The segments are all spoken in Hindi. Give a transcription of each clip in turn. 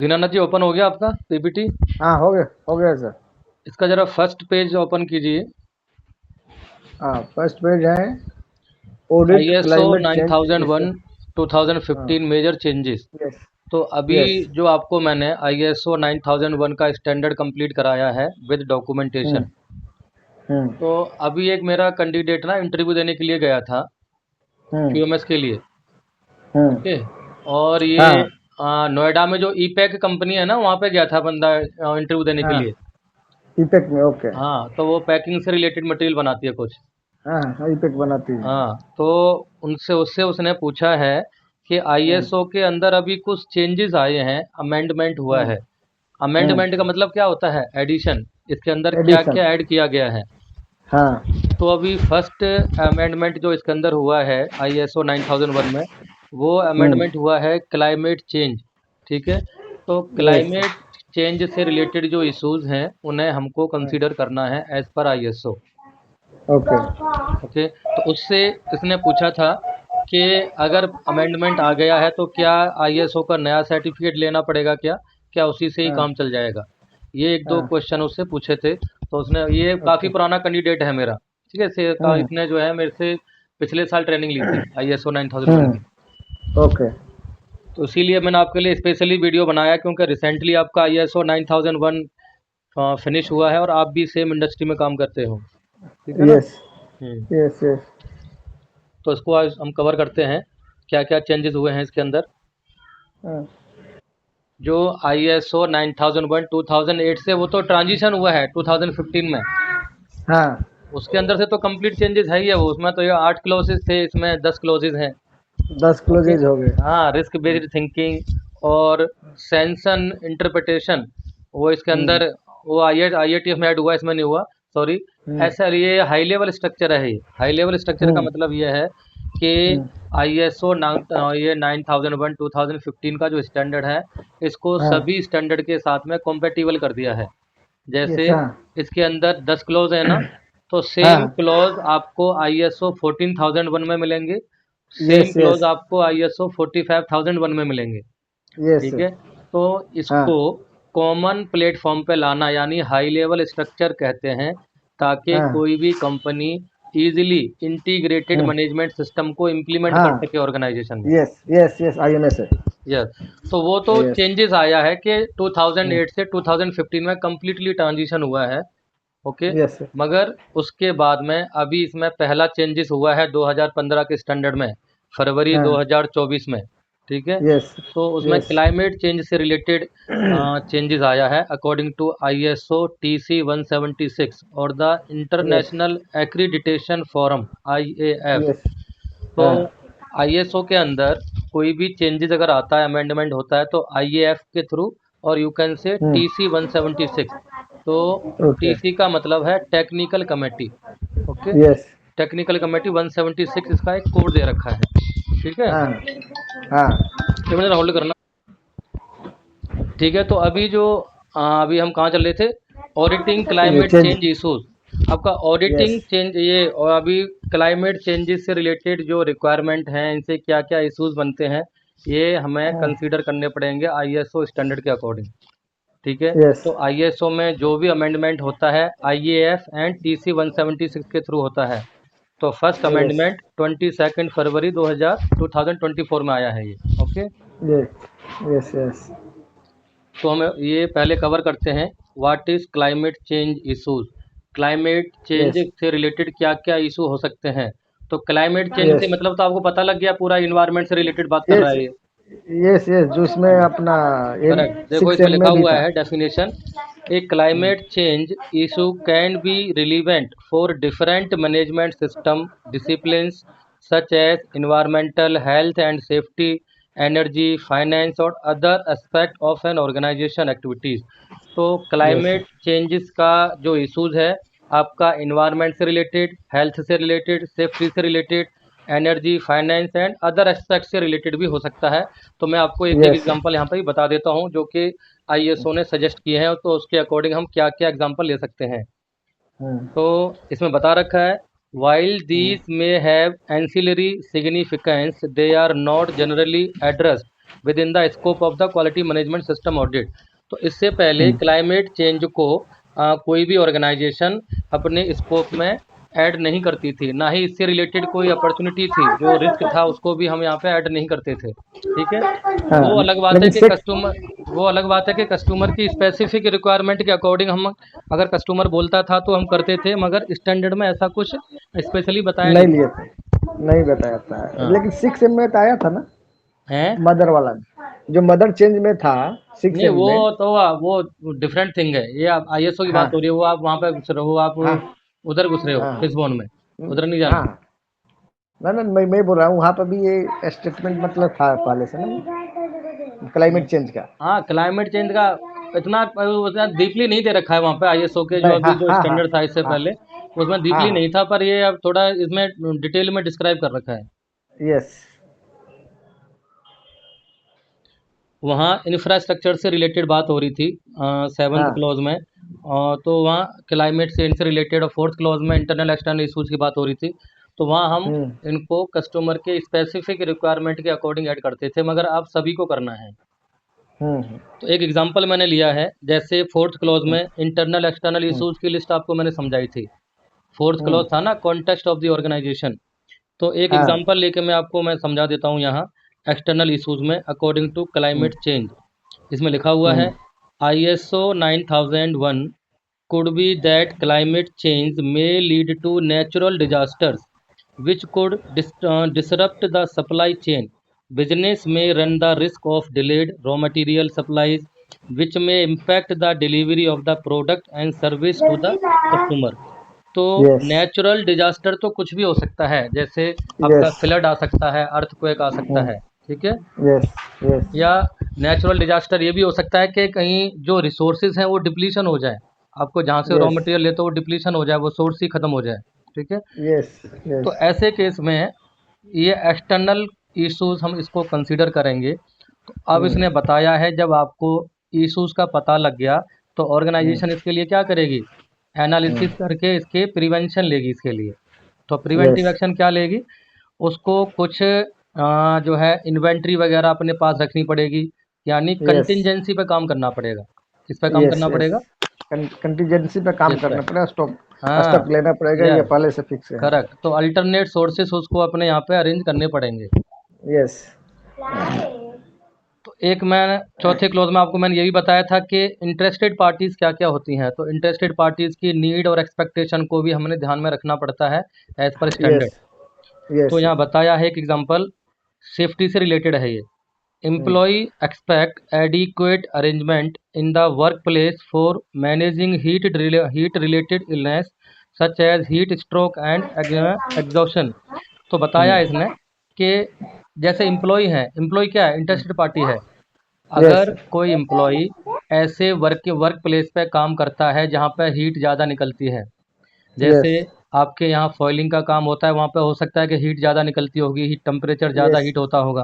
दीनानाथ जी, ओपन हो गया आपका पीपीटी? हाँ, हो गया सर। इसका जरा फर्स्ट पेज ओपन कीजिए। हाँ, फर्स्ट पेज है audit ISO climate change issue. 9001 हाँ, 2015 मेजर चेंजेस। यस, तो अभी यस। जो आपको मैंने ISO 9001 का स्टैंडर्ड कंप्लीट कराया है विद हम्म, डॉक्यूमेंटेशन। हम्म, तो अभी एक मेरा कैंडिडेट ना इंटरव्यू देने के लिए गया था हम्म, QMS के लिए। हम्म। ओके। और ये हाँ, नोएडा में जो ईपैक कंपनी है ना, वहाँ पे गया था बंदा इंटरव्यू देने के हाँ, लिए। ईपेक में ओके। हाँ, तो वो पैकिंग से रिलेटेड मटेरियल बनाती है कुछ। हाँ, हाँ, ईपेक बनाती है। हाँ, तो उनसे उससे उसने पूछा है कि हम्म, ISO के अंदर अभी कुछ चेंजेस आए हैं, अमेंडमेंट हुआ हम्म, है। अमेंडमेंट का मतलब क्या होता है? एडिशन। इसके अंदर क्या एडिशन। क्या ऐड किया गया है? हाँ, तो अभी फर्स्ट अमेंडमेंट जो इसके अंदर हुआ है ISO 9001 में, वो हम्म, अमेंडमेंट हुआ है क्लाइमेट चेंज। ठीक है। तो यस, क्लाइमेट चेंज से रिलेटेड जो इश्यूज हैं उन्हें हमको कंसीडर करना है as per ISO। Okay. Okay. तो उससे इसने पूछा था कि अगर अमेंडमेंट आ गया है तो क्या ISO का नया सर्टिफिकेट लेना पड़ेगा क्या? क्या उसी से ही हाँ, काम चल जाएगा? ये एक दो हाँ, क्वेश्चन उससे पूछे थे। तो उसने, ये काफ़ी ओके। पुराना कैंडिडेट है मेरा। ठीक है, हम्म, इसने जो है मेरे से पिछले साल ट्रेनिंग ली थी ISO 9001 की। ओके। तो इसीलिए मैंने आपके लिए स्पेशली वीडियो बनाया, क्योंकि रिसेंटली आपका ISO 9001 फिनिश हुआ है और आप भी सेम इंडस्ट्री में काम करते हो। ठीक है ना? Yes, hmm. Yes, yes. तो इसको आज हम कवर करते हैं, क्या क्या चेंजेस हुए हैं इसके अंदर। हाँ, जो ISO 9001 2008 से, वो तो ट्रांजिशन हुआ है 2015 में। हाँ, उसके अंदर से तो कंप्लीट चेंजेस है ही है। वो उसमें तो ये 8 क्लोजेस थे, इसमें 10 क्लोजेस हैं। 10 ओके। क्लोजेज हो गए। हाँ, रिस्क बेस्ड थिंकिंग और सेंसन इंटरप्रिटेशन, वो इसके हम्म, अंदर, वो IATF में ऐड हुआ, इसमें नहीं हुआ। सॉरी। हम्म, ऐसा ये हाई लेवल स्ट्रक्चर है। ये हाई लेवल स्ट्रक्चर का हम्म, मतलब ये है कि हम्म, ISO ये 9001 2015 का जो स्टैंडर्ड है, इसको हाँ, सभी स्टैंडर्ड के साथ में कॉम्पेटिबल कर दिया है। जैसे यस, हाँ, इसके अंदर 10 क्लोज है ना, तो सेम हाँ, क्लोज आपको ISO 14001 में मिलेंगे। सेम यस, क्लोज यस, आपको ISO 45001 में मिलेंगे। यस, ठीक है। तो हाँ, इसको कॉमन प्लेटफॉर्म पे लाना, यानी हाई लेवल स्ट्रक्चर कहते हैं, ताकि हाँ, कोई भी कंपनी इजीली इंटीग्रेटेड हाँ, मैनेजमेंट सिस्टम को इम्प्लीमेंट कर हाँ, सके ऑर्गेनाइजेशन में। यस, यस, यस, IMS है। यस। तो वो तो यस, चेंजेस आया है कि हम्म, 2008 से 2015 में कम्प्लीटली ट्रांजिशन हुआ है। ओके। यस, मगर उसके बाद में अभी इसमें पहला चेंजेस हुआ है 2015 के स्टैंडर्ड में, फरवरी हाँ, 2024 में। ठीक है। यस, तो उसमें यस, क्लाइमेट चेंज से रिलेटेड चेंजेस आया है अकॉर्डिंग टू ISO TC 176 और the yes, international accreditation forum IAF। Yes, तो हाँ, ISO के अंदर कोई भी चेंजेस अगर आता है, अमेंडमेंट होता है, तो IAF के थ्रू, और you can say hmm, TC 176। तो ओके, TC का मतलब है technical committee. Okay. Yes, technical committee 176 इसका एक कोड दे रखा है। ठीक है। हाँ, हाँ, एक मिनट होल्ड करना। ठीक है। तो अभी जो अभी हम कहाँ चल रहे थे? ऑडिटिंग ये क्लाइमेट चेंज, चेंज इशूज। आपका यस, ऑडिटिंग चेंज ये, और अभी क्लाइमेट चेंजेस से रिलेटेड जो रिक्वायरमेंट हैं, इनसे क्या क्या इश्यूज बनते हैं, ये हमें हाँ, कंसीडर करने पड़ेंगे ISO स्टैंडर्ड के अकॉर्डिंग। ठीक है। यस, तो ISO में जो भी अमेंडमेंट होता है IAF एंड TC 176 के थ्रू होता है। तो फर्स्ट यस, अमेंडमेंट 22 फरवरी 2024 में आया है ये। ओके। यस, यस, यस, तो हम ये पहले कवर करते हैं, what is climate change issues. Climate change yes, से रिलेटेड क्या क्या इशू हो सकते हैं? तो क्लाइमेट चेंज से यस, मतलब तो आपको पता लग गया, पूरा इन्वायरमेंट से रिलेटेड बात कर रहा यस, है ये। यस, यस, जो इसमें अपना एम करेक्ट। देखो, सिक्स इसमें एम लिखा में भी हुआ था। है definition, a climate change issue can be relevant for different management system disciplines such as environmental health and safety, energy, finance और other aspect of an organization activities. तो यस, क्लाइमेट चेंजेस का जो इशूज है, आपका इन्वायरमेंट से रिलेटेड, हेल्थ से रिलेटेड, सेफ्टी से related, energy, finance and other aspect से रिलेटेड भी हो सकता है। तो मैं आपको एक एक यस, एग्जांपल यहाँ पर ही बता देता हूँ, जो कि ISO ने सजेस्ट किए हैं, तो उसके अकॉर्डिंग हम क्या क्या एग्जांपल ले सकते हैं। हम्म, तो इसमें बता रखा है, while these may have ancillary significance, they are not generally addressed with in the scope of the quality management system audit. तो इससे पहले क्लाइमेट चेंज को कोई भी ऑर्गेनाइजेशन अपने स्कोप में ऐड नहीं करती थी, ना ही इससे रिलेटेड कोई अपॉर्चुनिटी थी, जो रिस्क था उसको भी हम यहाँ पे ऐड नहीं करते थे। ठीक है, हाँ, वो अलग बात है लेकिन कि सिक्स कस्टमर की स्पेसिफिक रिक्वायरमेंट के अकॉर्डिंग हम, अगर कस्टमर बोलता था तो हम करते थे, मगर स्टैंडर्ड में ऐसा कुछ स्पेशली बताया नहीं नहीं था। लिए थे, नहीं बताया था, हाँ लेकिन 6M में तो आया था ना, है। मदर वाला, जो मदर चेंज में था सिक्स नहीं, एम वो में। तो वो डिफरेंट थिंग है, ये आप ISO की हाँ, बात हो रही है, वो आप वहाँ पे घुस रहे हो, आप हाँ, उधर घुस रहे हो हाँ, फिशबोन में, उधर नहीं जाना। हाँ, ना ना, मैं बोल रहा हूँ वहाँ पर भी ये स्टेटमेंट मतलब था पहले से ना, क्लाइमेट चेंज का। हाँ, क्लाइमेट चेंज का उतना डीपली नहीं दे रखा है वहाँ पे, ISO के जो नहीं, हाँ, अभी जो हाँ, हाँ, स्टैंडर्ड था इससे हाँ, पहले उसमें हाँ, डीपली हाँ, नहीं था, पर ये अब थोड़ा इसमें डिटेल में डिस्क्राइब कर रखा है। यस, वहाँ इंफ्रास्ट्रक्चर से रिलेटेड बात हो रही थी 7th हाँ, क्लॉज में, तो वहाँ क्लाइमेट चेंज से रिलेटेड, और 4th क्लॉज में इंटरनल एक्सटर्नल इशूज़ की बात हो रही थी। तो वहाँ हम हम्म, इनको कस्टमर के स्पेसिफिक रिक्वायरमेंट के अकॉर्डिंग ऐड करते थे, मगर अब सभी को करना है। हम्म, तो एक एग्जांपल मैंने लिया है, जैसे 4th क्लॉज में इंटरनल एक्सटर्नल हम्म, इशूज़ की लिस्ट आपको मैंने समझाई थी। 4th क्लॉज हम्म, था ना, कॉन्टेक्स्ट ऑफ द ऑर्गेनाइजेशन। तो एक हाँ, एग्जांपल लेके मैं समझा देता हूँ यहाँ। एक्सटर्नल इशूज़ में according to hmm, climate change, इसमें लिखा हुआ है, hmm, ISO 9001 could be that climate change may lead to natural disasters which could disrupt the supply chain. Business may run the risk of delayed raw material supplies, which may impact the delivery of the product and service to the customer. तो यस, नेचुरल डिजास्टर तो कुछ भी हो सकता है, जैसे आपका यस, फ्लड आ सकता है, अर्थक्वेक आ सकता हम्म, है। ठीक है, यस, यस, या नेचुरल डिजास्टर ये भी हो सकता है कि कहीं जो रिसोर्सेज हैं वो डिप्लीशन हो जाए, आपको जहाँ से रॉ यस, मटेरियल लेते हो वो डिप्लीशन हो जाए, वो सोर्स ही खत्म हो जाए। ठीक है, यस, यस, तो ऐसे केस में ये एक्सटर्नल इश्यूज हम इसको कंसीडर करेंगे। तो अब हम्म, इसने बताया है, जब आपको इश्यूज का पता लग गया तो हम्म, ऑर्गेनाइजेशन इसके लिए क्या करेगी, हम्म, एनालिसिस करके इसके प्रिवेंशन लेगी इसके लिए। तो यस, प्रिवेंटिव एक्शन क्या लेगी, उसको कुछ जो है इन्वेंट्री वगैरह अपने पास रखनी पड़ेगी, यानी यस, कंटिजेंसी पे काम करना पड़ेगा। किस पे काम यस, करना यस, पड़ेगा, कंटीजेंसी पे काम इस पे। करना पड़ेगा, स्टॉक हाँ, स्टॉक लेना पड़ेगा, ये यस, पहले से फिक्स है। करेक्ट। तो अल्टरनेट सोर्सेस उसको अपने यहाँ पे अरेंज करने पड़ेंगे। यस, तो एक मैं चौथे क्लोज में आपको मैंने ये भी बताया था कि इंटरेस्टेड पार्टीज क्या क्या होती हैं, तो इंटरेस्टेड पार्टीज की नीड और एक्सपेक्टेशन को भी हमने ध्यान में रखना पड़ता है एज पर यस, स्टैंडर्ड। तो यस, यहाँ बताया है एक एग्जांपल, सेफ्टी से रिलेटेड है ये। Hmm, employ expect adequate arrangement in the work place for managing heat related illness such as heat stroke and exhaustion. तो बताया हम्म, इसने कि जैसे एम्प्लॉय है, एम्प्लॉय क्या है, इंटरेस्टेड पार्टी है। यस, अगर कोई एम्प्लॉय ऐसे वर्क प्लेस पे काम करता है जहाँ पे हीट ज़्यादा निकलती है, यस, जैसे आपके यहाँ फॉइलिंग का काम होता है, वहाँ पे हो सकता है कि हीट ज़्यादा निकलती होगी, हीट टेम्परेचर ज़्यादा यस, हीट होता होगा।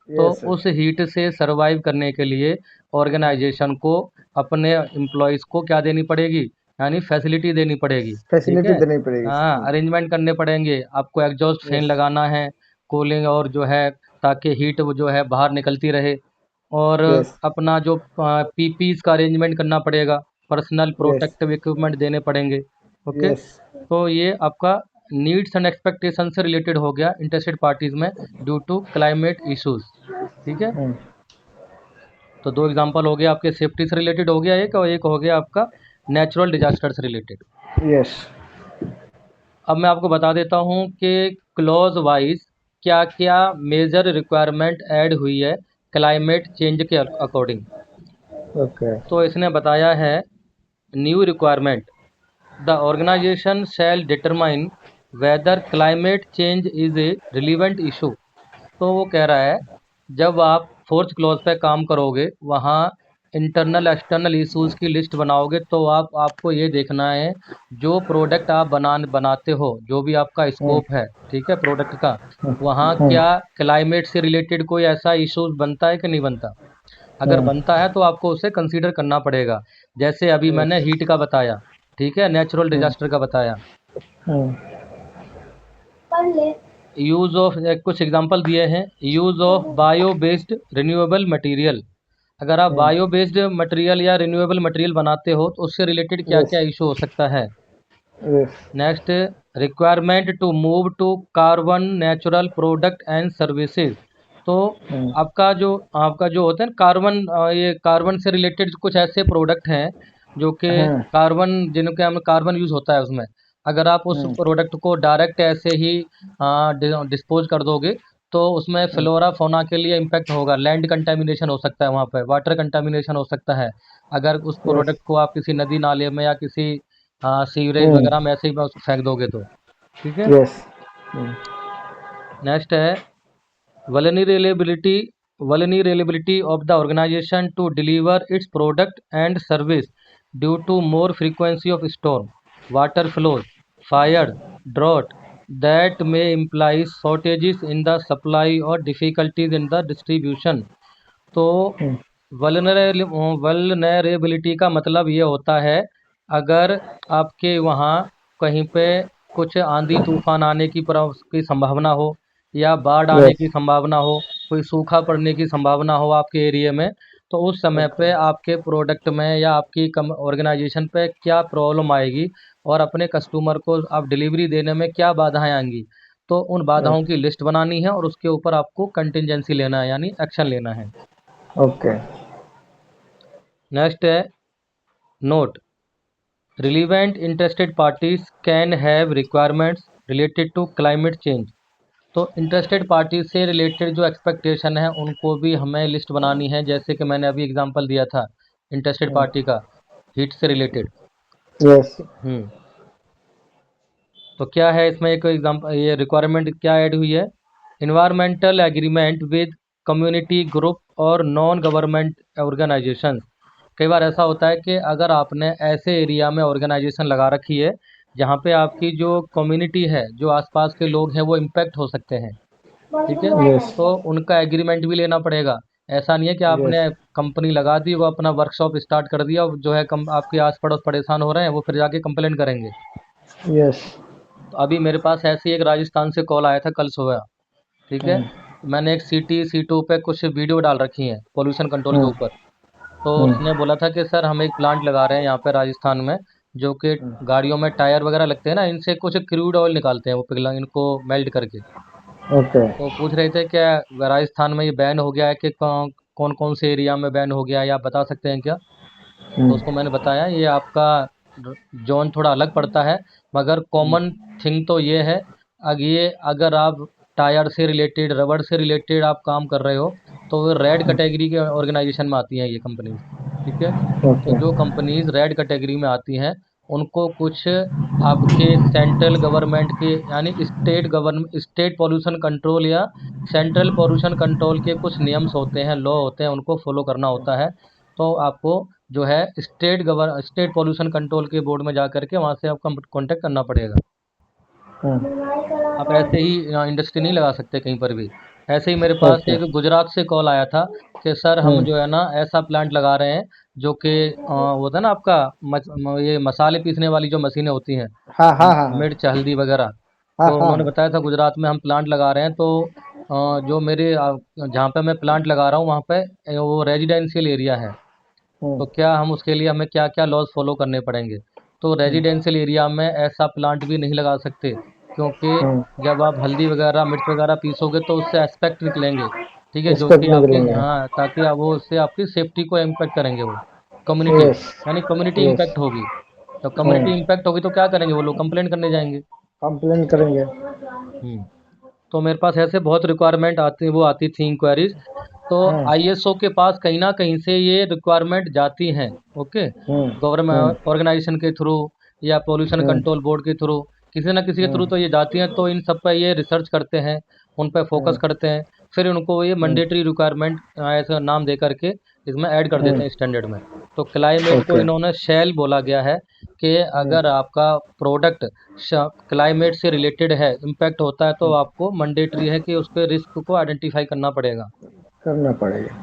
तो यस, उस हीट से सरवाइव करने के लिए ऑर्गेनाइजेशन को अपने एम्प्लॉयज़ को क्या देनी पड़ेगी, यानी फैसिलिटी देनी पड़ेगी। ठीक फैसिलिटी है, देनी पड़ेगी हाँ, इसकी। अरेंजमेंट करने पड़ेंगे, आपको एग्जॉस्ट फैन यस, लगाना है, कूलिंग और जो है, ताकि हीट वो जो है बाहर निकलती रहे। और यस, अपना जो पीपीज का अरेंजमेंट करना पड़ेगा, पर्सनल यस, प्रोटेक्टिव इक्विपमेंट देने पड़ेंगे। ओके, यस, तो ये आपका नीड्स एंड एक्सपेक्टेशन से रिलेटेड हो गया इंटरेस्टेड पार्टीज में, ड्यू टू क्लाइमेट इश्यूज। ठीक है, हम्म, तो दो एग्जांपल हो गया आपके, सेफ्टी से रिलेटेड हो गया एक, और एक हो गया आपका नेचुरल डिजास्टर से रिलेटेड। यस, अब मैं आपको बता देता हूँ कि क्लॉज वाइज क्या क्या मेजर रिक्वायरमेंट ऐड हुई है क्लाइमेट चेंज के अकॉर्डिंग। ओके, तो इसने बताया है, new requirement, the organisation shall determine whether climate change is a relevant issue. तो वो कह रहा है, जब आप 4th क्लॉज पे काम करोगे, वहाँ इंटरनल एक्सटर्नल इश्यूज की लिस्ट बनाओगे, तो आपको ये देखना है, जो प्रोडक्ट आप बनाते हो, जो भी आपका हम्म, स्कोप है, ठीक है, प्रोडक्ट का, हम्म, वहाँ हम्म, क्या क्लाइमेट से रिलेटेड कोई ऐसा इश्यूज बनता है कि नहीं बनता। अगर हम्म, बनता है तो आपको उसे कंसीडर करना पड़ेगा। जैसे अभी यस, मैंने हीट का बताया, ठीक है, नेचुरल हम्म, डिजास्टर का बताया। हम्म, यूज ऑफ, कुछ एग्जांपल दिए हैं। Use of bio based renewable material, अगर आप बायो बेस्ड मटेरियल या रिन्यूएबल मटेरियल बनाते हो तो उससे रिलेटेड क्या क्या यस इशू हो सकता है। Yes next, requirement to move to carbon natural product and services. तो आपका जो होता है ना कार्बन, ये कार्बन से रिलेटेड कुछ ऐसे प्रोडक्ट हैं जो कि कार्बन, जिनके हम कार्बन यूज होता है उसमें, अगर आप उस प्रोडक्ट को डायरेक्ट ऐसे ही डिस्पोज कर दोगे तो उसमें फ्लोरा फोना के लिए इम्पेक्ट होगा। लैंड कंटेमिनेशन हो सकता है, वहाँ पे वाटर कंटेमिनेशन हो सकता है, अगर उस यस प्रोडक्ट को आप किसी नदी नाले में या किसी सीवरेज वगैरह में ऐसे ही बस फेंक दोगे तो। ठीक है। यस नेक्स्ट है vulnerability vulnerability of the organization to deliver its product and service due to more frequency of storm, water flows, fire, drought that may imply shortages in the supply or difficulties in the distribution। तो वल्नरेबिलिटी का मतलब ये होता है, अगर आपके वहाँ कहीं पे कुछ आंधी तूफान आने की संभावना हो, या बाढ़ आने यस की संभावना हो, कोई सूखा पड़ने की संभावना हो आपके एरिया में, तो उस समय ओके पे आपके प्रोडक्ट में या आपकी कम ऑर्गेनाइजेशन पे क्या प्रॉब्लम आएगी और अपने कस्टमर को आप डिलीवरी देने में क्या बाधाएं आएंगी, तो उन बाधाओं यस की लिस्ट बनानी है और उसके ऊपर आपको कंटिजेंसी लेना है, यानी एक्शन लेना है। ओके नेक्स्ट है note, relevant interested parties can have requirements related to climate change. तो इंटरेस्टेड पार्टी से रिलेटेड जो एक्सपेक्टेशन है उनको भी हमें लिस्ट बनानी है, जैसे कि मैंने अभी एग्जांपल दिया था इंटरेस्टेड पार्टी का, हीट से रिलेटेड। यस हम्म तो क्या है इसमें, एक एग्जांपल, ये रिक्वायरमेंट क्या ऐड हुई है। Environmental agreement with community group और नॉन गवर्नमेंट ऑर्गेनाइजेशन। कई बार ऐसा होता है कि अगर आपने ऐसे एरिया में ऑर्गेनाइजेशन लगा रखी है जहाँ पे आपकी जो कम्युनिटी है, जो आसपास के लोग हैं, वो इम्पेक्ट हो सकते हैं। ठीक है। यस तो उनका एग्रीमेंट भी लेना पड़ेगा। ऐसा नहीं है कि यस आपने कंपनी लगा दी, वो अपना वर्कशॉप स्टार्ट कर दिया, जो है आपके आस पड़ोस परेशान हो रहे हैं, वो फिर जाके कंप्लेन करेंगे। यस तो अभी मेरे पास ऐसे ही एक राजस्थान से कॉल आया था कल सुबह। ठीक है। मैंने एक C2 पे कुछ वीडियो डाल रखी हैं पोल्यूशन कंट्रोल के ऊपर। तो उसने बोला था कि सर हम एक प्लांट लगा रहे हैं यहाँ पे राजस्थान में, जो कि गाड़ियों में टायर वगैरह लगते हैं ना, इनसे कुछ क्रूड ऑयल निकालते हैं वो पिघला, इनको मेल्ट करके। ओके तो पूछ रहे थे क्या राजस्थान में ये बैन हो गया है कि कौन कौन से एरिया में बैन हो गया है, या आप बता सकते हैं क्या। तो उसको मैंने बताया ये आपका जोन थोड़ा अलग पड़ता है, मगर कॉमन थिंग तो ये है। अगर आप टायर से रिलेटेड, रबड़ से रिलेटेड आप काम कर रहे हो, तो वो रेड कैटेगरी के ऑर्गेनाइजेशन में आती हैं ये कंपनीज। ठीक है। तो ओके जो कंपनीज रेड कैटेगरी में आती हैं उनको कुछ आपके सेंट्रल गवर्नमेंट के, यानी स्टेट पॉल्यूशन कंट्रोल या सेंट्रल पॉल्यूशन कंट्रोल के कुछ नियम्स होते हैं, लॉ होते हैं, उनको फॉलो करना होता है। तो आपको जो है स्टेट पॉल्यूशन कंट्रोल के बोर्ड में जा करके वहाँ से आपका कांटेक्ट करना पड़ेगा। आप ऐसे ही इंडस्ट्री नहीं लगा सकते कहीं पर भी। ऐसे ही मेरे पास ओके एक गुजरात से कॉल आया था कि सर हम जो है ना ऐसा प्लांट लगा रहे हैं जो कि वो होता है ना आपका ये मसाले पीसने वाली जो मशीनें होती हैं, हाँ हाँ हाँ हाँ मिर्च हल्दी वगैरह। हाँ तो हाँ उन्होंने बताया था गुजरात में हम प्लांट लगा रहे हैं, तो जो मेरे जहाँ पे मैं प्लांट लगा रहा हूँ वहाँ पे वो रेजिडेंशियल एरिया है। हम्म, तो क्या हम उसके लिए हमें क्या क्या लॉज फॉलो करने पड़ेंगे। तो रेजिडेंशियल एरिया में ऐसा प्लांट भी नहीं लगा सकते, क्योंकि हम्म, जब आप हल्दी वगैरह मिर्च वगैरह पीसोगे तो उससे एस्पेक्ट निकलेंगे। ठीक है, जो स्पेक्ट कि आपकी, निकलेंगे हाँ, ताकि आप वो उससे आपकी सेफ्टी को इम्पेक्ट करेंगे वो कम्युनिटी, यस यानी कम्युनिटी यस इम्पेक्ट होगी। तो कम्युनिटी इम्पेक्ट होगी तो क्या करेंगे वो लोग, कंप्लेंट करने जाएंगे। कंप्लेन करेंगे हम्म तो मेरे पास ऐसे बहुत रिक्वायरमेंट आती, वो आती थी इंक्वायरीज। तो हम्म ISO के पास कहीं ना कहीं से ये रिक्वायरमेंट जाती हैं। ओके। हम्म हम्म गवर्नमेंट ऑर्गेनाइजेशन के थ्रू या पोल्यूशन हम्म कंट्रोल बोर्ड के थ्रू, किसी ना किसी के थ्रू हम्म तो ये जाती हैं, तो इन सब पर ये रिसर्च करते हैं, उन पर फोकस हम्म करते हैं, फिर उनको ये हम्म मैंडेटरी रिक्वायरमेंट ऐसा नाम दे करके इसमें ऐड कर देते हम्म हैं स्टैंडर्ड में। तो क्लाइमेट को ओके इन्होंने शैल बोला गया है कि अगर आपका प्रोडक्ट क्लाइमेट से रिलेटेड है, इम्पैक्ट होता है, तो आपको मैंडेटरी है कि उस पर रिस्क को आइडेंटिफाई करना पड़ेगा। करना पड़ेगा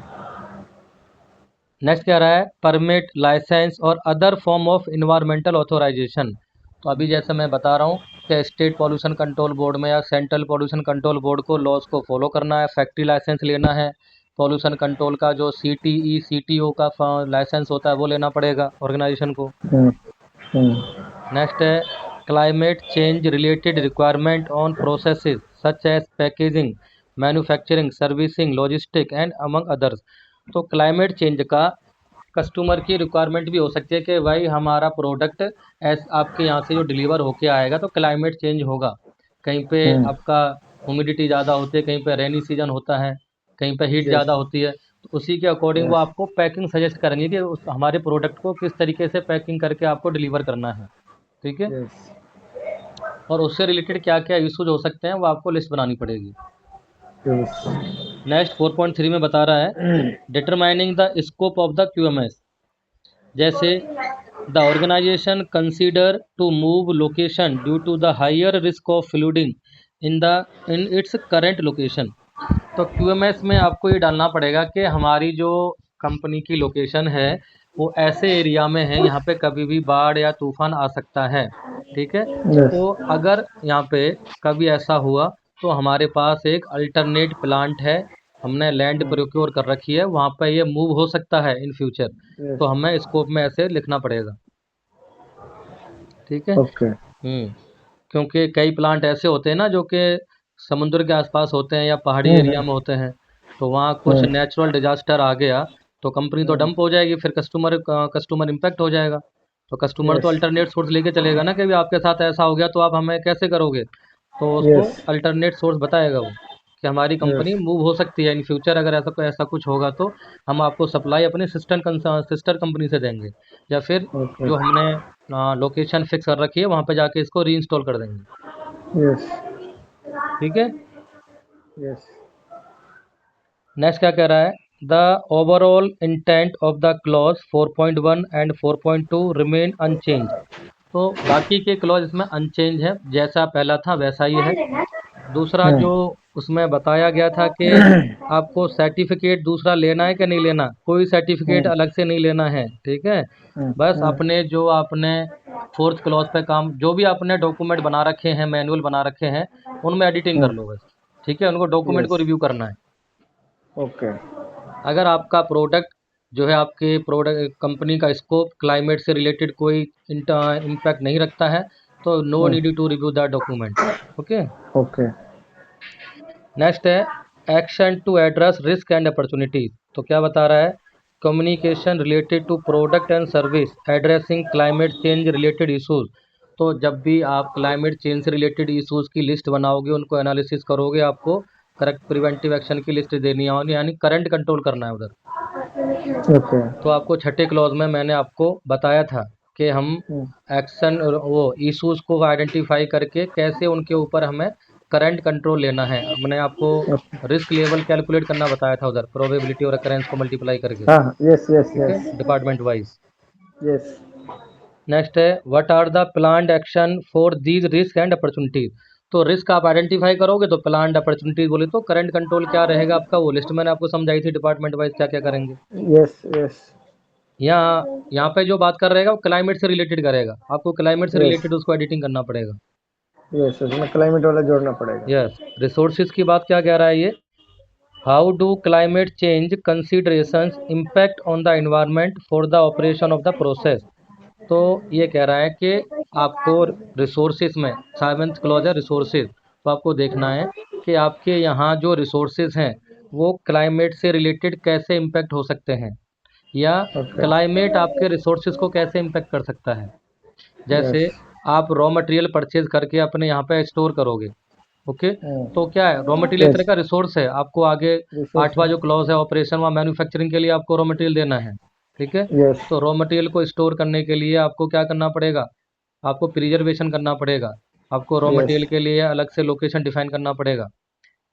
नेक्स्ट क्या रहा है, परमिट, लाइसेंस और other form of environmental authorisation. तो अभी जैसे मैं बता रहा हूँ क्या स्टेट पॉल्यूशन कंट्रोल बोर्ड में या सेंट्रल पॉल्यूशन कंट्रोल बोर्ड को लॉज को फॉलो करना है, फैक्ट्री लाइसेंस लेना है, पॉल्यूशन कंट्रोल का जो CTE CTO का लाइसेंस होता है वो लेना पड़ेगा ऑर्गेनाइजेशन को। हम्म, हम्म, नेक्स्ट है climate change related requirement on processes such as packaging, manufacturing, servicing, logistic and among others. तो क्लाइमेट चेंज का कस्टमर की रिक्वायरमेंट भी हो सकती है कि भाई हमारा प्रोडक्ट आपके यहाँ से जो डिलीवर होके आएगा तो क्लाइमेट चेंज होगा, कहीं पे हम्म, आपका ह्यूमिडिटी ज़्यादा होती है, कहीं पे रेनी सीजन होता है, कहीं पे हीट यस, ज़्यादा होती है, तो उसी के अकॉर्डिंग वो यस, आपको पैकिंग सजेस्ट करेंगे कि हमारे प्रोडक्ट को किस तरीके से पैकिंग करके आपको डिलीवर करना है। ठीक है। यस, और उससे रिलेटेड क्या क्या इश्यूज हो सकते हैं वो आपको लिस्ट बनानी पड़ेगी। यस, नेक्स्ट 4.3 में बता रहा है determining the scope of the QMS। जैसे the organization consider to move location due to the higher risk of flooding in its current location. तो QMS में आपको ये डालना पड़ेगा कि हमारी जो कंपनी की लोकेशन है वो ऐसे एरिया में है यहाँ पे कभी भी बाढ़ या तूफान आ सकता है। ठीक है। यस, तो अगर यहाँ पे कभी ऐसा हुआ तो हमारे पास एक अल्टरनेट प्लांट है, हमने लैंड प्रोक्योर कर रखी है, वहाँ पे ये मूव हो सकता है इन फ्यूचर, तो यस, हमें स्कोप में ऐसे लिखना पड़ेगा। ठीक है। ओके, क्योंकि कई प्लांट ऐसे होते हैं ना जो कि समुद्र के आसपास होते हैं या पहाड़ी एरिया हम्म, में होते हैं, तो वहाँ कुछ हम्म, नेचुरल डिजास्टर आ गया तो कंपनी तो हम्म, डंप हो जाएगी, फिर कस्टमर इम्पेक्ट हो जाएगा। तो कस्टमर तो यस, अल्टरनेट सोर्स लेके चलेगा ना कि भी आपके साथ ऐसा हो गया तो आप हमें कैसे करोगे, तो उसको यस, अल्टरनेट सोर्स बताएगा वो कि हमारी यस, कंपनी मूव हो सकती है इन फ्यूचर, अगर ऐसा कुछ होगा तो हम आपको सप्लाई अपनी सिस्टर कंपनी से देंगे, या फिर ओके, जो हमने लोकेशन फिक्स कर रखी है वहाँ पे जाके इसको री इंस्टॉल कर देंगे। यस, ठीक है। यस, नेक्स्ट क्या कह रहा है, the overall intent of the clause 4.1 and 4.2 remain unchanged. तो बाकी के क्लॉज इसमें अनचेंज है, जैसा पहला था वैसा ही है। दूसरा जो उसमें बताया गया था कि आपको सर्टिफिकेट दूसरा लेना है कि नहीं लेना, कोई सर्टिफिकेट हम्म, अलग से नहीं लेना है। ठीक है। बस हम्म, अपने जो आपने फोर्थ क्लॉज पे काम जो भी आपने डॉक्यूमेंट बना रखे हैं, मैनुअल बना रखे हैं, उनमें एडिटिंग कर लो बस। ठीक है, उनको डॉक्यूमेंट को यस, रिव्यू करना है। ओके, अगर आपका प्रोडक्ट जो है आपके प्रोडक्ट कंपनी का स्कोप क्लाइमेट से रिलेटेड कोई इम्पैक्ट नहीं रखता है तो no hmm, need to review the document. Okay. Okay, next है action to address risk and opportunities. तो क्या बता रहा है, communication related to product and service addressing climate change related issues. तो जब भी आप क्लाइमेट चेंज से रिलेटेड इशूज की लिस्ट बनाओगे, उनको एनालिसिस करोगे, आपको करेक्ट प्रिवेंटिव एक्शन की लिस्ट देनी है, यानी करंट कंट्रोल करना है उधर। ओके, तो आपको छठे क्लॉज में मैंने आपको बताया था कि हम हम्म, एक्शन वो इश्यूज को आइडेंटिफाई करके कैसे उनके ऊपर हमें करंट कंट्रोल लेना है। मैंने आपको रिस्क लेवल कैलकुलेट करना बताया था उधर, प्रोबेबिलिटी और अकरेंस को मल्टीप्लाई करके। हाँ, यस, यस, ठीक है, yes, department wise. Yes, next है what are the planned action for these risk and opportunities. तो रिस्क आप आइडेंटिफाई करोगे तो प्लान्ड अपॉर्चुनिटीज बोले तो करंट कंट्रोल क्या रहेगा आपका, वो लिस्ट मैंने आपको समझाई थी डिपार्टमेंट वाइज क्या क्या करेंगे। यस, यस, यहाँ यहाँ पे जो बात कर रहेगा वो क्लाइमेट से रिलेटेड करेगा, आपको क्लाइमेट से यस, रिलेटेड उसको एडिटिंग करना पड़ेगा। यस, उसमें क्लाइमेट वाला जोड़ना पड़ेगा। यस। रिसोर्सेज की बात क्या कह रहा है ये, how do climate change considerations impact on the environment for the operation of the process. तो ये कह रहा है कि आपको रिसोर्सेज में, सेवेंथ क्लॉज है रिसोर्सेज, तो आपको देखना है कि आपके यहाँ जो रिसोर्सेज हैं वो क्लाइमेट से रिलेटेड कैसे इम्पैक्ट हो सकते हैं, या ओके, क्लाइमेट आपके रिसोर्सेज को कैसे इम्पैक्ट कर सकता है। यस, जैसे आप रॉ मटेरियल परचेज करके अपने यहाँ पे स्टोर करोगे। ओके। तो क्या है, रॉ मटेरियल एक तरह यस, का रिसोर्स है, आपको आगे रिसोर्स, आठवां जो क्लॉज है ऑपरेशन व मैन्युफैक्चरिंग के लिए आपको रॉ मटेरियल देना है। ठीक है। यस, तो रॉ मटेरियल को स्टोर करने के लिए आपको क्या करना पड़ेगा, आपको प्रिजर्वेशन करना पड़ेगा, आपको रॉ यस, मटेरियल के लिए अलग से लोकेशन डिफाइन करना पड़ेगा।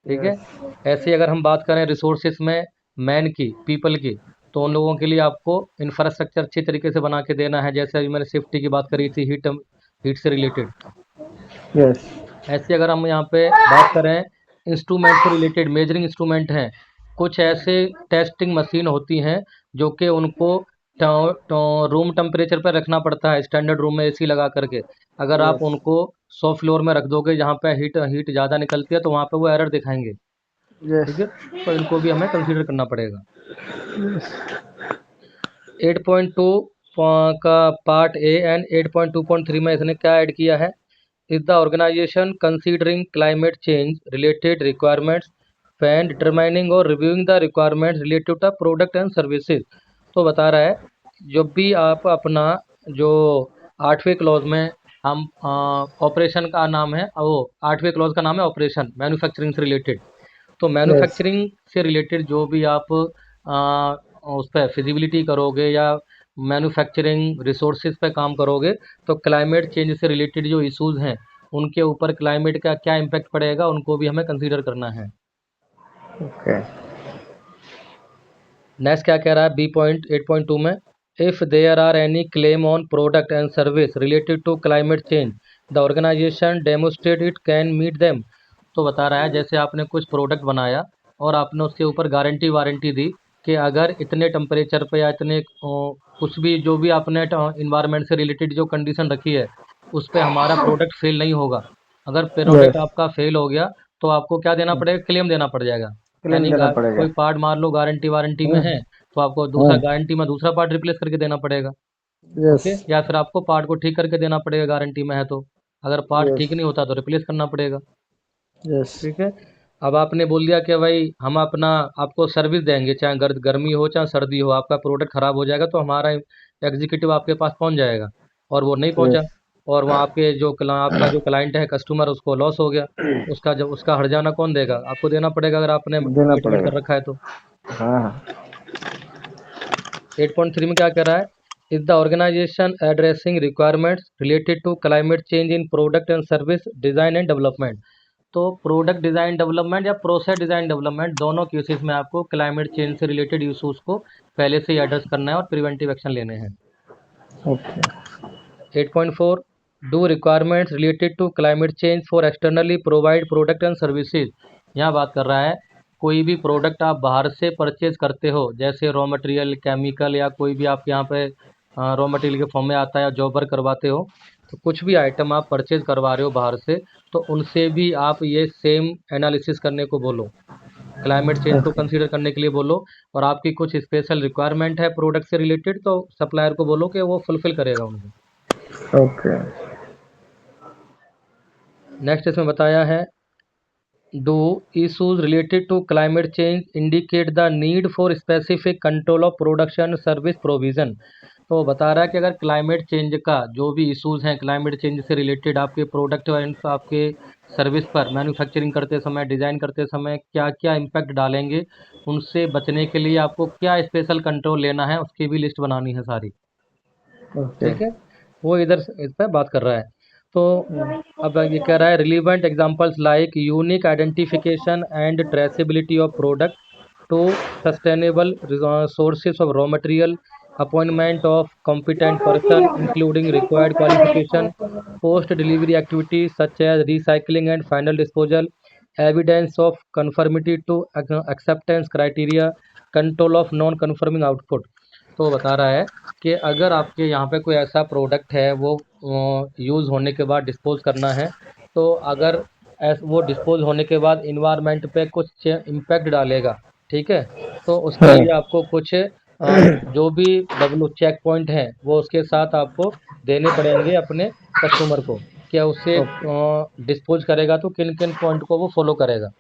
ठीक है। यस, ऐसे अगर हम बात करें रिसोर्सेज में मैन की, पीपल की, तो उन लोगों के लिए आपको इंफ्रास्ट्रक्चर अच्छी तरीके से बना के देना है, जैसे अभी मैंने सेफ्टी की बात करी थी, हीट से रिलेटेड। यस, ऐसे अगर हम यहाँ पे बात करें इंस्ट्रूमेंट से रिलेटेड, मेजरिंग इंस्ट्रूमेंट हैं, कुछ ऐसे टेस्टिंग मशीन होती हैं जो कि उनको रूम टेम्परेचर पर रखना पड़ता है, स्टैंडर्ड रूम में AC लगा करके। अगर आप यस, उनको 100 फ्लोर में रख दोगे जहाँ पे हीट हीट ज़्यादा निकलती है, तो वहाँ पे वो एरर दिखाएंगे। यस। ठीक है, तो इनको भी हमें कंसीडर करना पड़ेगा। 8.2 का पार्ट ए एंड 8.2.3 में इसने क्या ऐड किया है? Is the organization considering climate change related requirements fan determining और reviewing the requirements related to product and services. तो बता रहा है, जब भी आप अपना जो 8वें क्लॉज में हम ऑपरेशन का नाम है वो 8वें क्लॉज का नाम है ऑपरेशन मैन्युफैक्चरिंग से रिलेटेड। तो यस। मैन्युफैक्चरिंग से रिलेटेड जो भी आप उस पर फिजिबिलिटी करोगे या मैन्युफैक्चरिंग रिसोर्सेज पे काम करोगे, तो क्लाइमेट चेंज से रिलेटेड जो इश्यूज हैं उनके ऊपर क्लाइमेट का क्या इम्पैक्ट पड़ेगा उनको भी हमें कंसीडर करना है। ओके। नेक्स्ट क्या कह रहा है? बी पॉइंट 8.2 में, if there are any claim on product and service related to climate change the organisation demonstrate it can meet them. तो बता रहा है, जैसे आपने कुछ प्रोडक्ट बनाया और आपने उसके ऊपर गारंटी वारंटी दी कि अगर इतने टेम्परेचर पे या इतने कुछ भी जो भी आपने इन्वायरमेंट से रिलेटेड जो कंडीशन रखी है उस पे हमारा प्रोडक्ट फेल नहीं होगा। अगर प्रोडक्ट यस। आपका फेल हो गया तो आपको क्या देना पड़ेगा? क्लेम देना पड़ जाएगा। क्लेम यानी देना पड़ेगा। कोई पार्ट मान लो गारंटी वारंटी में हाँ। है, तो आपको दूसरा हाँ। गारंटी में दूसरा पार्ट रिप्लेस करके देना पड़ेगा। यस। ओके, या फिर आपको पार्ट को ठीक करके देना पड़ेगा गारंटी में है तो। अगर पार्ट यस। ठीक नहीं होता तो रिप्लेस करना पड़ेगा। यस। ठीक है। अब आपने बोल दिया कि भाई हम अपना आपको सर्विस देंगे, चाहे गर्मी हो चाहे सर्दी हो, आपका प्रोडक्ट खराब हो जाएगा तो हमारा एग्जीक्यूटिव आपके पास पहुंच जाएगा, और वो नहीं पहुंचा। यस। और वहाँ आपके जो आपका जो क्लाइंट है कस्टमर उसको लॉस हो गया, उसका जब उसका हर्जाना कौन देगा? आपको देना पड़ेगा अगर आपने देना कमिटमेंट पड़ेगा। कर रखा है तो। हाँ। 8.3 में क्या कह रहा है? Is the organisation addressing requirements related to climate change in product and service design and development. तो प्रोडक्ट डिजाइन डेवलपमेंट या प्रोसेस डिजाइन डेवलपमेंट दोनों केसेस में आपको क्लाइमेट चेंज से रिलेटेड इशूज को पहले से ही एड्रेस करना है और प्रिवेंटिव एक्शन लेने हैं। Okay. 8.4, do requirements related to climate change for externally provide product and services. यहाँ बात कर रहा है, कोई भी प्रोडक्ट आप बाहर से परचेज करते हो, जैसे रॉ मटेरियल केमिकल या कोई भी आपके यहाँ पे रॉ मटेरियल के फॉर्म में आता है या जॉब वर्क करवाते हो, तो कुछ भी आइटम आप परचेज करवा रहे हो बाहर से, तो उनसे भी आप ये सेम एनालिसिस करने को बोलो, क्लाइमेट चेंज को ओके। कंसीडर करने के लिए बोलो। और आपकी कुछ स्पेशल रिक्वायरमेंट है प्रोडक्ट से रिलेटेड, तो सप्लायर को बोलो कि वो फुलफिल करेगा उनको। ओके। नेक्स्ट इसमें बताया है, do issues related to climate change indicate the need for specific control of production service provision। तो बता रहा है कि अगर क्लाइमेट चेंज का जो भी इश्यूज हैं क्लाइमेट चेंज से रिलेटेड आपके प्रोडक्ट एंड आपके सर्विस पर मैन्युफैक्चरिंग करते समय डिज़ाइन करते समय क्या क्या इम्पैक्ट डालेंगे, उनसे बचने के लिए आपको क्या स्पेशल कंट्रोल लेना है उसकी भी लिस्ट बनानी है सारी। ओके। ठीक है, वो इधर इस पर बात कर रहा है। तो अब ये कह रहा है, relevant examples like unique identification and traceability of product to sustainable sources of raw material, appointment of competent person including required qualification, post delivery activities such as recycling and final disposal, evidence of conformity to acceptance criteria, control of non conforming output। तो बता रहा है कि अगर आपके यहाँ पे कोई ऐसा प्रोडक्ट है वो यूज़ होने के बाद डिस्पोज करना है, तो अगर वो डिस्पोज होने के बाद इन्वायरमेंट पे कुछ इम्पैक्ट डालेगा, ठीक है, तो उसके हाँ। लिए आपको कुछ जो भी डब्ल्यू चेक पॉइंट हैं वो उसके साथ आपको देने पड़ेंगे अपने कस्टमर को, क्या उससे ओके। डिस्पोज करेगा तो किन किन पॉइंट को वो फॉलो करेगा।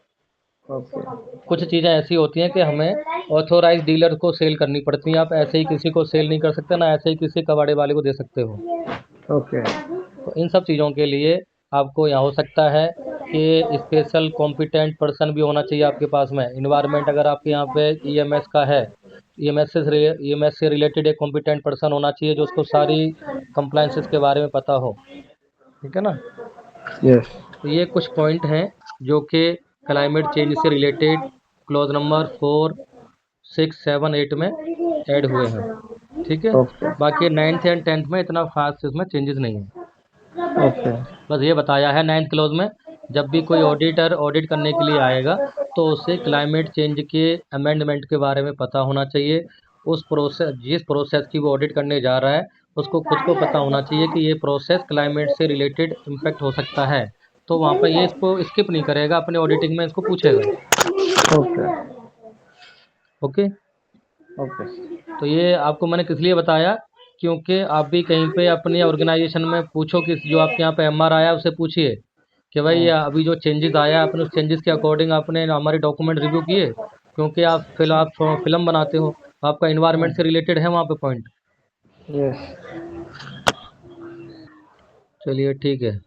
ओके। कुछ चीज़ें ऐसी होती हैं कि हमें ऑथोराइज डीलर को सेल करनी पड़ती हैं, आप ऐसे ही किसी को सेल नहीं कर सकते, ना ऐसे ही किसी कबाड़े वाले को दे सकते हो। ओके। तो इन सब चीज़ों के लिए आपको यहाँ हो सकता है कि स्पेशल कॉम्पिटेंट पर्सन भी होना चाहिए आपके पास में। इन्वायरमेंट अगर आपके यहाँ पे ईएमएस का है, ईएमएस से रिलेटेड एक कॉम्पिटेंट पर्सन होना चाहिए जो उसको सारी कंप्लाइंसेस के बारे में पता हो। ठीक है ना? यस। तो ये कुछ पॉइंट हैं जो कि क्लाइमेट चेंज से रिलेटेड क्लॉज नंबर 4, 6, 7, 8 में ऐड हुए हैं। ठीक है, ओके। बाकी 9th एंड 10th में इतना खास इसमें चेंजेस नहीं है। ओके। बस ये बताया है 9th क्लॉज में, जब भी कोई ऑडिटर ऑडिट करने के लिए आएगा तो उसे क्लाइमेट चेंज के अमेंडमेंट के बारे में पता होना चाहिए। उस प्रोसेस जिस प्रोसेस की वो ऑडिट करने जा रहा है उसको खुद को पता होना चाहिए कि ये प्रोसेस क्लाइमेट से रिलेटेड इम्पैक्ट हो सकता है, तो वहाँ पर ये इसको स्किप नहीं करेगा, अपने ऑडिटिंग में इसको पूछेगा। Okay okay. ओके। तो ये आपको मैंने किस लिए बताया, क्योंकि आप भी कहीं पे अपनी ऑर्गेनाइजेशन में पूछो कि जो आपके यहाँ पे एमआर आया उससे पूछिए कि भाई हाँ अभी जो चेंजेस आया आपने उस चेंजेस के अकॉर्डिंग आपने हमारे डॉक्यूमेंट रिव्यू किए, क्योंकि आप फिल्म बनाते हो, आपका इन्वायरमेंट से हाँ। रिलेटेड है वहाँ पे पॉइंट। यस। चलिए ठीक है।